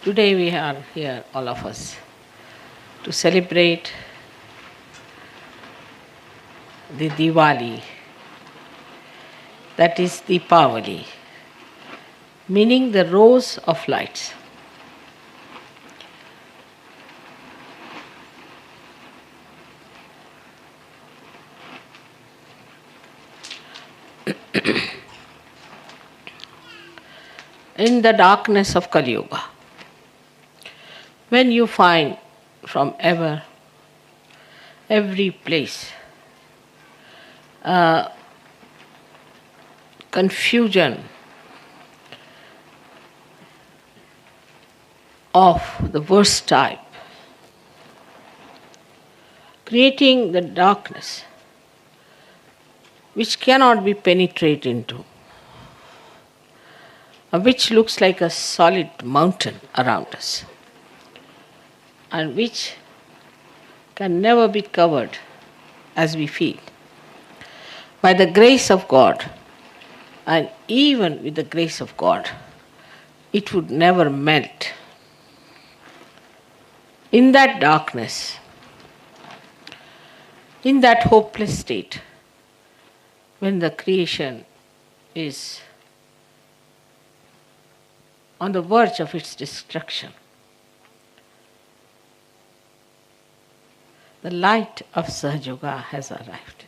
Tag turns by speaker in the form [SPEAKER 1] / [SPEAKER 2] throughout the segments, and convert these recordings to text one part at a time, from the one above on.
[SPEAKER 1] Today we are here, all of us, to celebrate the Diwali, that is Deepawali, meaning the rose of lights. In the darkness of Kali Yuga, when you find from every place confusion of the worst type, creating the darkness which cannot be penetrated into, which looks like a solid mountain around us, and which can never be covered as we feel. By the grace of God, and even with the grace of God, it would never melt. In that darkness, in that hopeless state, when the creation is on the verge of its destruction, the light of Sahajayoga has arrived.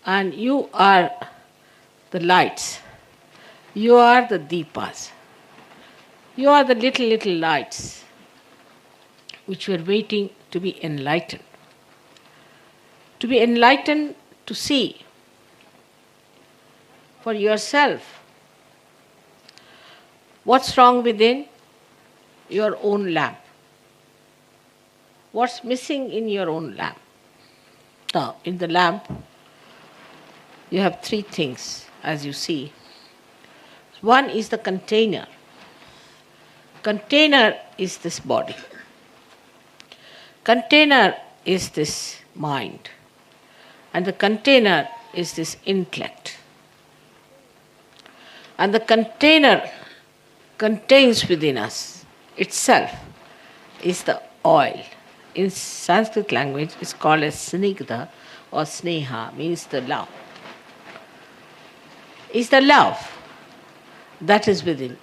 [SPEAKER 1] And you are the lights. You are the Deepas. You are the little lights which were waiting to be enlightened. To be enlightened to see for yourself what's wrong within your own lamp. What's missing in your own lamp? Now, in the lamp, you have three things, as you see. One is the container. Container is this body. Container is this mind. And the container is this intellect. And the container contains within us itself is the oil. In Sanskrit language, it's called as snigdha or sneha, means the love. It's the love that is within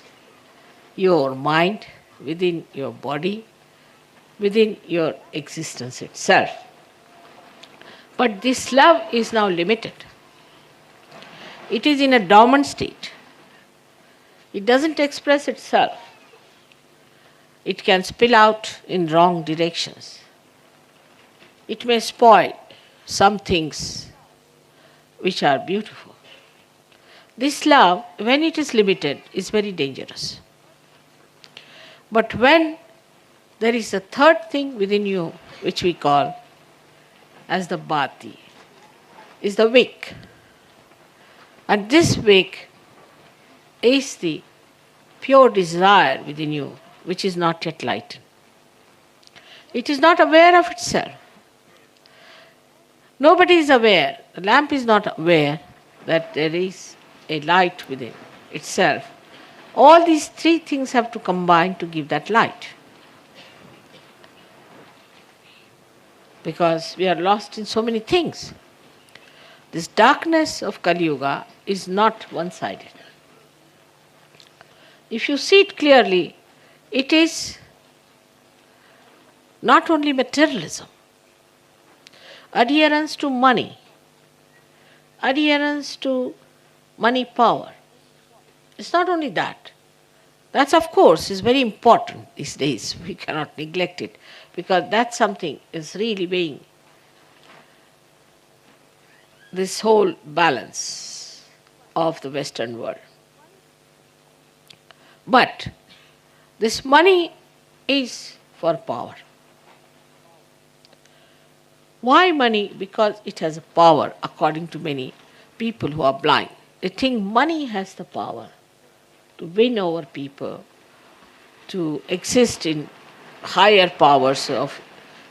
[SPEAKER 1] your mind, within your body, within your existence itself. But this love is now limited. It is in a dormant state. It doesn't express itself. It can spill out in wrong directions. It may spoil some things which are beautiful. This love, when it is limited, is very dangerous. But when there is a third thing within you, which we call as the bhati, is the wick. And this wick is the pure desire within you, which is not yet lightened. It is not aware of itself. Nobody is aware, the lamp is not aware that there is a light within itself. All these three things have to combine to give that light. Because we are lost in so many things. This darkness of Kali Yuga is not one-sided. If you see it clearly, it is not only materialism, adherence to money, adherence to money power. It's not only that. That's, of course, is very important these days. We cannot neglect it because that's something is really weighing this whole balance of the Western world. But this money is for power. Why money? Because it has a power, according to many people who are blind. They think money has the power to win over people, to exist in higher powers of,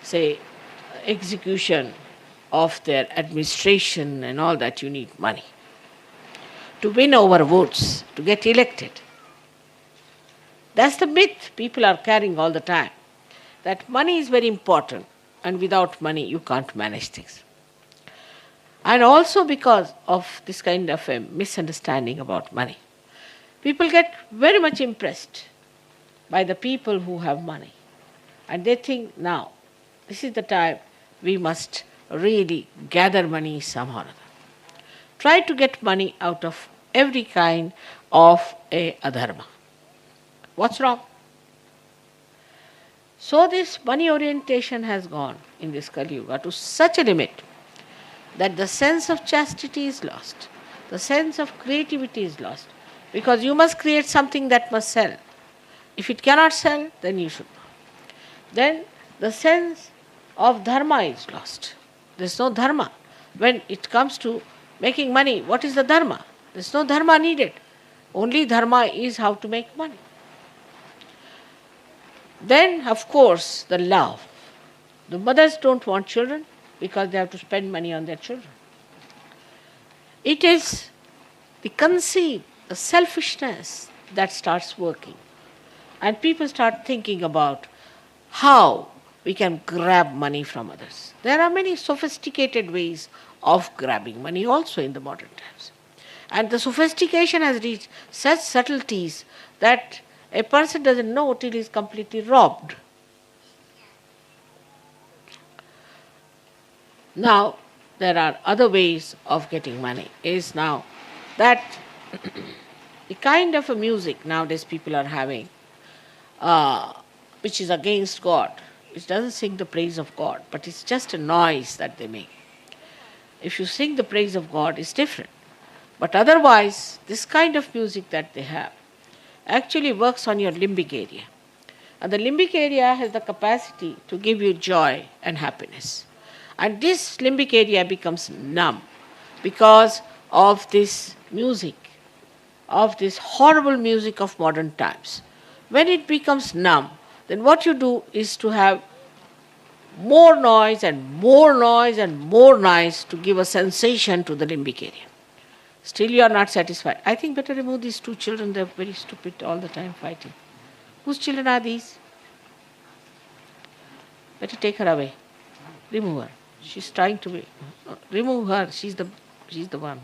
[SPEAKER 1] say, execution of their administration and all that. You need money. To win over votes, to get elected. That's the myth people are carrying all the time, that money is very important and without money you can't manage things. And also because of this kind of a misunderstanding about money, people get very much impressed by the people who have money. And they think now, this is the time we must really gather money somehow or other. Try to get money out of every kind of a adharma. What's wrong? So this money orientation has gone in this Kali Yuga to such a limit that the sense of chastity is lost, the sense of creativity is lost, because you must create something that must sell. If it cannot sell, then you should not. Then the sense of dharma is lost. There is no dharma. When it comes to making money, what is the dharma? There is no dharma needed. Only dharma is how to make money. Then, of course, the love. The mothers don't want children because they have to spend money on their children. It is the conceit, the selfishness that starts working. And people start thinking about how we can grab money from others. There are many sophisticated ways of grabbing money also in the modern times. And the sophistication has reached such subtleties that a person doesn't know till he is completely robbed. Now, there are other ways of getting money. Is now that the kind of a music nowadays people are having, which is against God, which doesn't sing the praise of God, but it's just a noise that they make. If you sing the praise of God, it's different. But otherwise, this kind of music that they have actually works on your limbic area. And the limbic area has the capacity to give you joy and happiness. And this limbic area becomes numb because of this music, of this horrible music of modern times. When it becomes numb, then what you do is to have more noise and more noise and more noise to give a sensation to the limbic area. Still you are not satisfied. I think better remove these two children, they are very stupid all the time fighting. Whose children are these? Better take her away. Remove her. She's trying to be. Remove her. She's the one.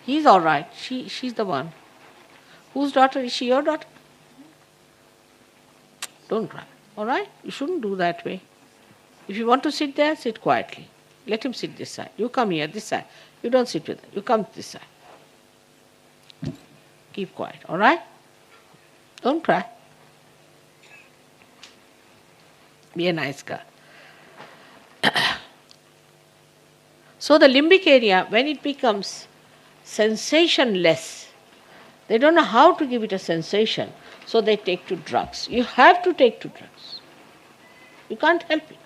[SPEAKER 1] He's all right. She's the one. Whose daughter is she? Your daughter? Don't cry. All right? You shouldn't do that way. If you want to sit there, sit quietly. Let him sit this side. You come here, this side. You don't sit with him. You come this side. Keep quiet. All right? Don't cry. Be a nice girl. So the limbic area, when it becomes sensationless, they don't know how to give it a sensation, so they take to drugs. You have to take to drugs. You can't help it,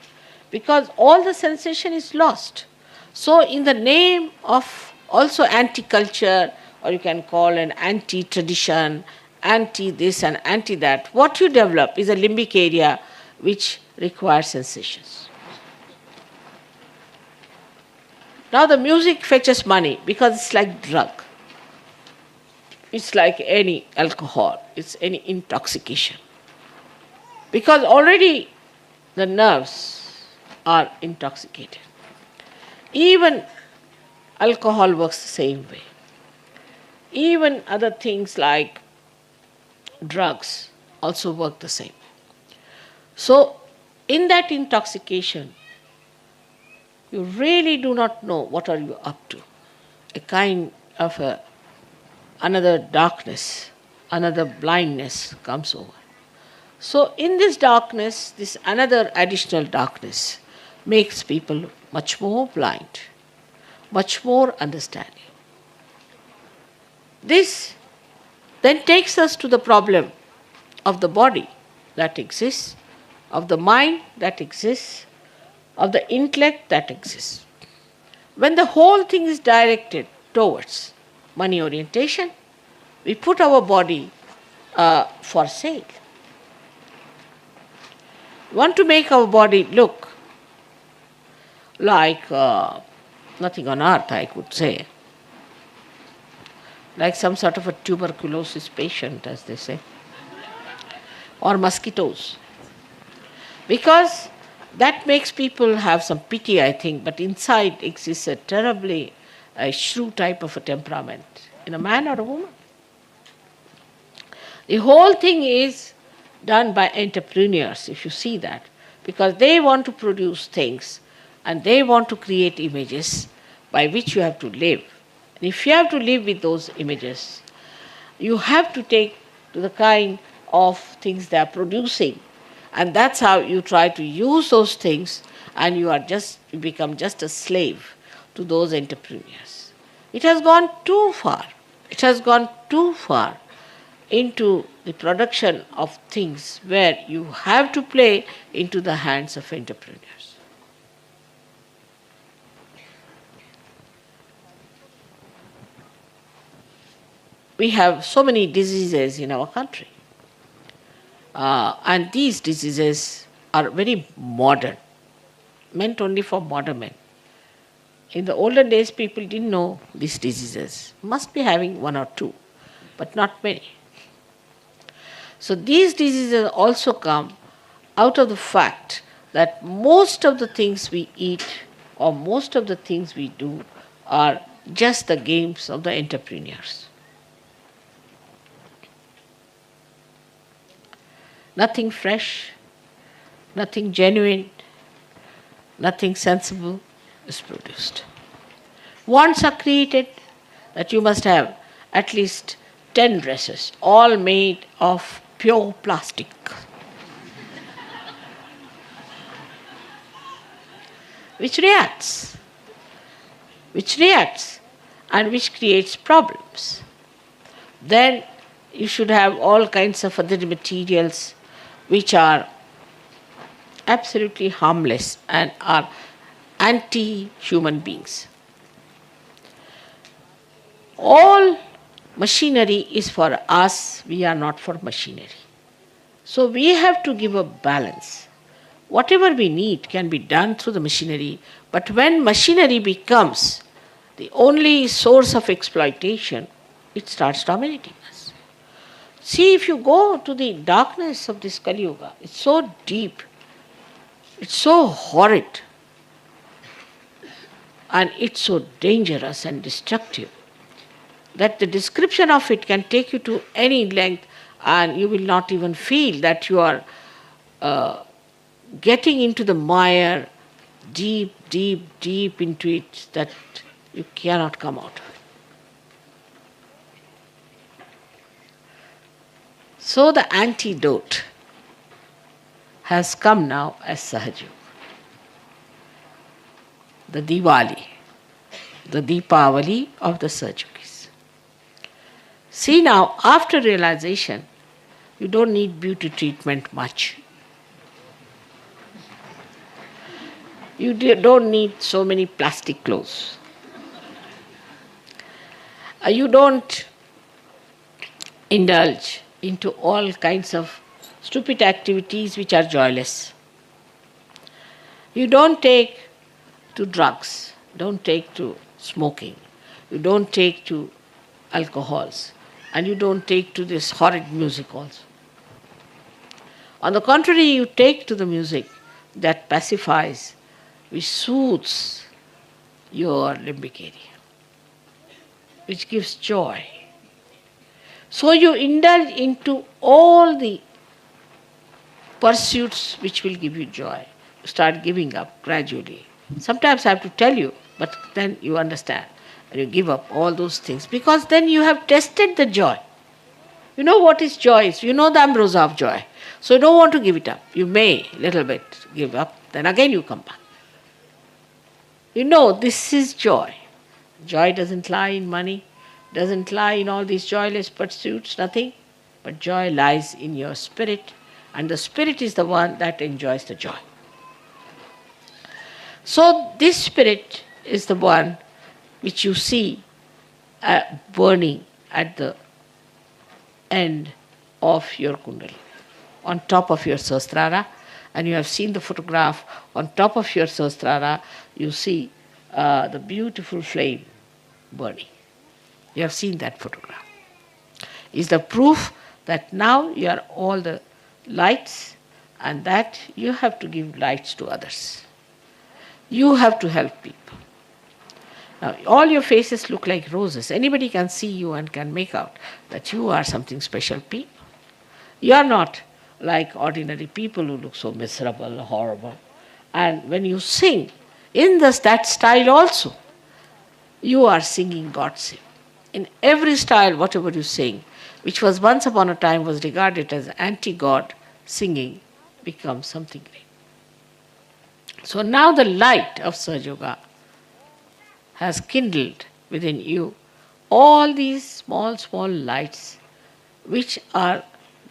[SPEAKER 1] because all the sensation is lost. So in the name of also anti-culture, or you can call an anti-tradition, anti-this and anti-that, what you develop is a limbic area which requires sensations. Now the music fetches money because it's like drug. It's like any alcohol, it's any intoxication. Because already the nerves are intoxicated. Even alcohol works the same way. Even other things like drugs also work the same way. So in that intoxication, you really do not know what are you up to. A kind of another darkness, another blindness comes over. So in this darkness, this another additional darkness makes people much more blind, much more understanding. This then takes us to the problem of the body that exists, of the mind that exists, of the intellect that exists. When the whole thing is directed towards money orientation, we put our body for sale. We want to make our body look like nothing on earth, I could say. like some sort of a tuberculosis patient, as they say, or mosquitoes. Because that makes people have some pity, I think, but inside exists a terribly shrew type of a temperament in a man or a woman. The whole thing is done by entrepreneurs, if you see that, because they want to produce things and they want to create images by which you have to live. And if you have to live with those images, you have to take to the kind of things they are producing. And that's how you try to use those things, and you become just a slave to those entrepreneurs. It has gone too far. It has gone too far into the production of things where you have to play into the hands of entrepreneurs. We have so many diseases in our country. And these diseases are very modern, meant only for modern men. In the olden days, people didn't know these diseases. Must be having one or two, but not many. So these diseases also come out of the fact that most of the things we eat or most of the things we do are just the games of the entrepreneurs. Nothing fresh, nothing genuine, nothing sensible is produced. Wants are created that you must have at least 10 dresses, all made of pure plastic. Which reacts, and which creates problems. Then you should have all kinds of other materials which are absolutely harmless and are anti-human beings. All machinery is for us, we are not for machinery. So we have to give a balance. Whatever we need can be done through the machinery, but when machinery becomes the only source of exploitation, it starts dominating us. See, if you go to the darkness of this Kali Yuga, it's so deep, it's so horrid, and it's so dangerous and destructive that the description of it can take you to any length, and you will not even feel that you are getting into the mire deep, deep, deep into it, that you cannot come out of it. So the antidote has come now as Sahajayoga. The Diwali, the Deepawali of the Sahajayogas. See now, after realization, you don't need beauty treatment much. You don't need so many plastic clothes. You don't indulge into all kinds of stupid activities which are joyless. You don't take to drugs, don't take to smoking, you don't take to alcohols, and you don't take to this horrid music also. On the contrary, you take to the music that pacifies, which soothes your limbic area, which gives joy. So you indulge into all the pursuits which will give you joy. You start giving up gradually. Sometimes I have to tell you, but then you understand. And you give up all those things, because then you have tested the joy. You know what is joy? You know the ambrosia of joy. So you don't want to give it up. You may a little bit give up, then again you come back. You know this is joy. Joy doesn't lie in money, doesn't lie in all these joyless pursuits, nothing. But joy lies in your spirit, and the spirit is the one that enjoys the joy. So this spirit is the one which you see burning at the end of your kundali, on top of your sahasrara. And you have seen the photograph. On top of your sahasrara, you see the beautiful flame burning. You have seen that photograph. Is the proof that now you are all the lights and that you have to give lights to others. You have to help people. Now, all your faces look like roses. Anybody can see you and can make out that you are something special people. You are not like ordinary people who look so miserable, horrible. And when you sing, in that style also, you are singing God's hymn. In every style, whatever you sing, which was once upon a time was regarded as anti-God singing, becomes something great. So now the light of Sahajayoga has kindled within you all these small, small lights which are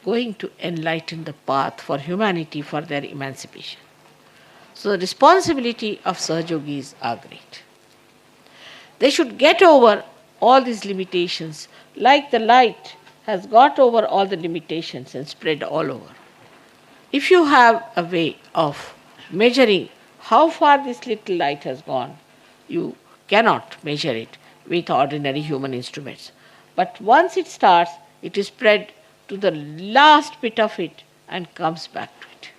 [SPEAKER 1] going to enlighten the path for humanity for their emancipation. So the responsibility of Sahajogis are great. They should get over all these limitations like the light has got over all the limitations and spread all over. If you have a way of measuring how far this little light has gone, you cannot measure it with ordinary human instruments. But once it starts, it is spread to the last bit of it and comes back to it.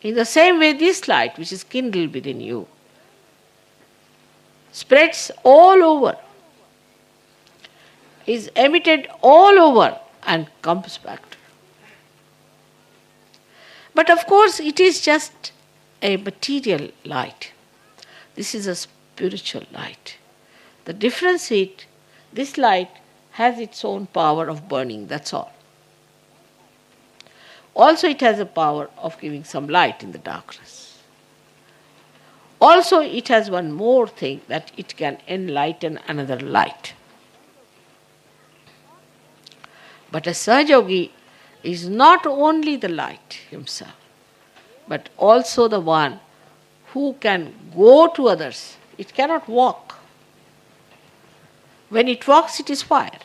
[SPEAKER 1] In the same way, this light, which is kindled within you, spreads all over, is emitted all over and comes back to you. But of course, it is just a material light. This is a spiritual light. The difference is, this light has its own power of burning, that's all. Also, it has a power of giving some light in the darkness. Also, it has one more thing, that it can enlighten another light. But a Sahajayogi is not only the light himself, but also the one who can go to others. It cannot walk. When it walks, it is fire.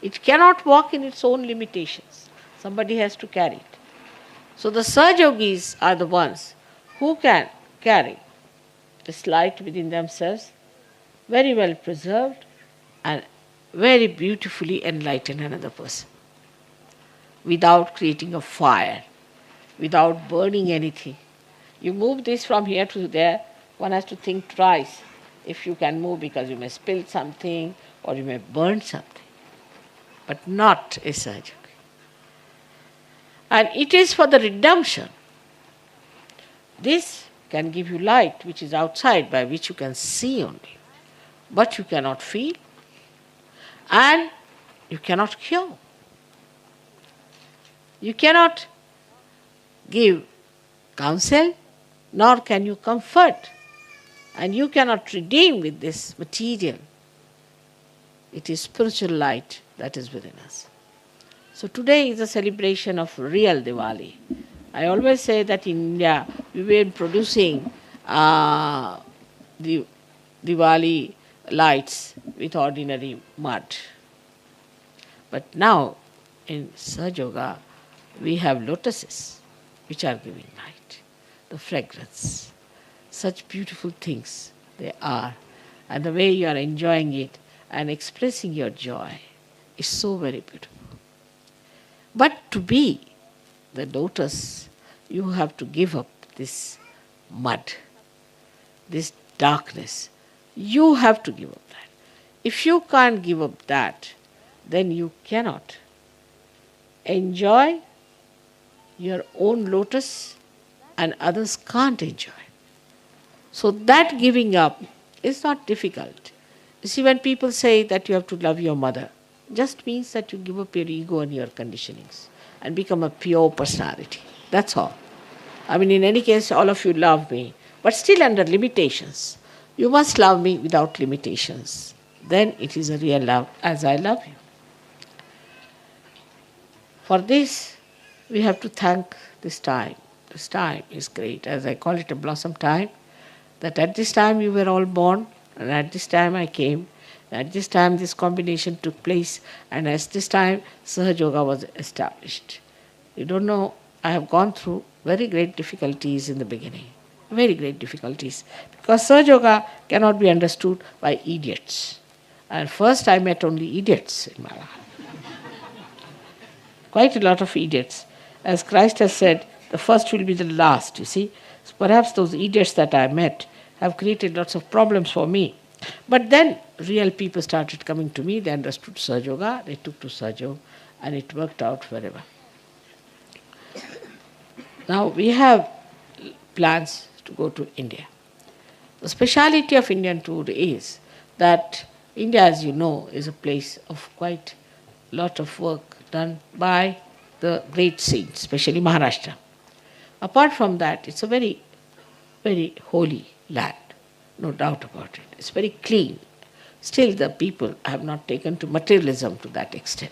[SPEAKER 1] It cannot walk in its own limitations. Somebody has to carry it. So the Sahajogis are the ones who can carry this light within themselves, very well preserved and very beautifully enlighten another person without creating a fire, without burning anything. You move this from here to there, one has to think twice if you can move, because you may spill something or you may burn something, but not a Sahajayogi. And it is for the redemption. This can give you light which is outside, by which you can see only, but you cannot feel and you cannot cure. You cannot give counsel, nor can you comfort, and you cannot redeem with this material. It is spiritual light that is within us. So today is a celebration of real Diwali. I always say that in India we were producing the Diwali lights with ordinary mud. But now in Sahajayoga we have lotuses which are giving light, the fragrance. Such beautiful things they are. And the way you are enjoying it and expressing your joy is so very beautiful. But to be the lotus, you have to give up this mud, this darkness. You have to give up that. If you can't give up that, then you cannot enjoy your own lotus and others can't enjoy. So that giving up is not difficult. You see, when people say that you have to love your mother, just means that you give up your ego and your conditionings and become a pure personality. That's all. I mean, in any case, all of you love me, but still under limitations. You must love me without limitations. Then it is a real love, as I love you. For this, we have to thank this time. This time is great, as I call it a blossom time, that at this time you were all born, and at this time I came. At this time this combination took place, and at this time Sahajayoga was established. You don't know, I have gone through very great difficulties in the beginning. Very great difficulties. Because Sahaja cannot be understood by idiots. And first I met only idiots in my life. Quite a lot of idiots. As Christ has said, the first will be the last, you see. So perhaps those idiots that I met have created lots of problems for me. But then real people started coming to me, they understood Sahaja, they took to Sahaja, and it worked out very well. Now we have plans to go to India. The speciality of Indian tour is that India, as you know, is a place of quite a lot of work done by the great saints, especially Maharashtra. Apart from that, it's a very, very holy land, no doubt about it. It's very clean. Still, the people have not taken to materialism to that extent.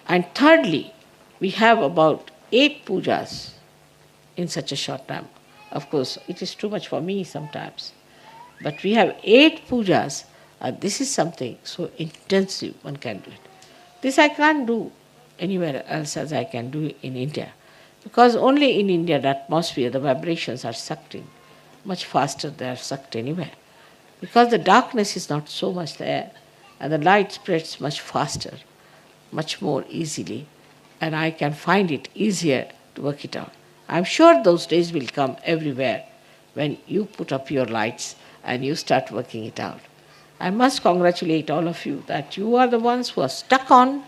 [SPEAKER 1] And thirdly, we have about 8 pujas in such a short time. Of course, it is too much for me sometimes. But we have 8 pujas, and this is something so intensive, one can do it. This I can't do anywhere else as I can do in India. Because only in India the atmosphere, the vibrations are sucked in. Much faster they are sucked anywhere. Because the darkness is not so much there, and the light spreads much faster, much more easily, and I can find it easier to work it out. I'm sure those days will come everywhere when you put up your lights and you start working it out. I must congratulate all of you that you are the ones who are stuck on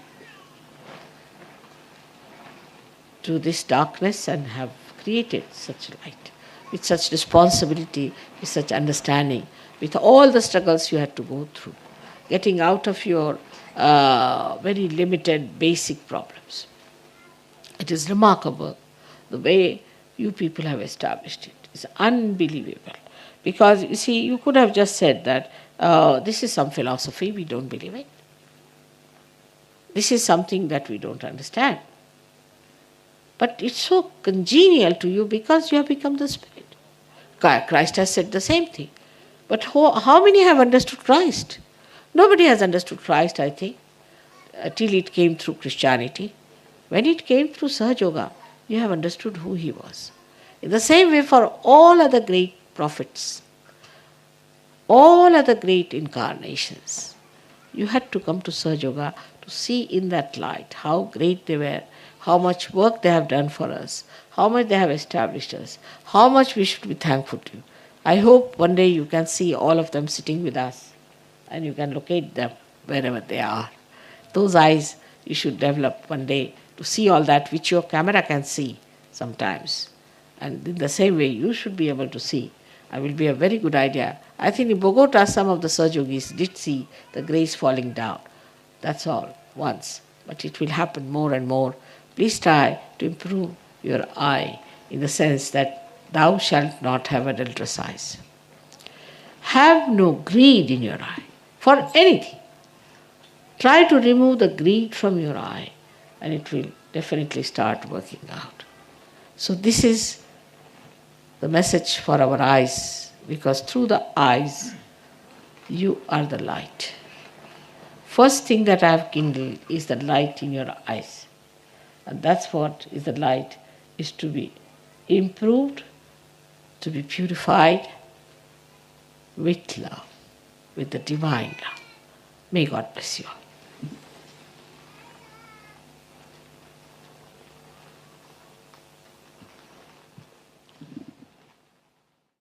[SPEAKER 1] to this darkness and have created such light, with such responsibility, with such understanding, with all the struggles you had to go through, getting out of your very limited basic problems. It is remarkable the way you people have established it. It's unbelievable. Because, you see, you could have just said that this is some philosophy, we don't believe it. This is something that we don't understand. But it's so congenial to you because you have become the Spirit. Christ has said the same thing. But how many have understood Christ? Nobody has understood Christ, I think, till it came through Christianity. When it came through Sahaja, you have understood who he was. In the same way for all other great prophets, all other great incarnations, you had to come to Sahaja to see in that light how great they were, how much work they have done for us, how much they have established us, how much we should be thankful to you. I hope one day you can see all of them sitting with us and you can locate them wherever they are. Those eyes you should develop one day to see all that which your camera can see sometimes. And in the same way you should be able to see. It will be a very good idea. I think in Bogota some of the Sahajogis did see the grace falling down. That's all, once. But it will happen more and more. Please try to improve your eye in the sense that thou shalt not have adulterous eyes. Have no greed in your eye for anything. Try to remove the greed from your eye and it will definitely start working out. So this is the message for our eyes, because through the eyes you are the light. First thing that I have kindled is the light in your eyes. And that's what is the light, is to be improved, to be purified with love, with the divine love. May God bless you all.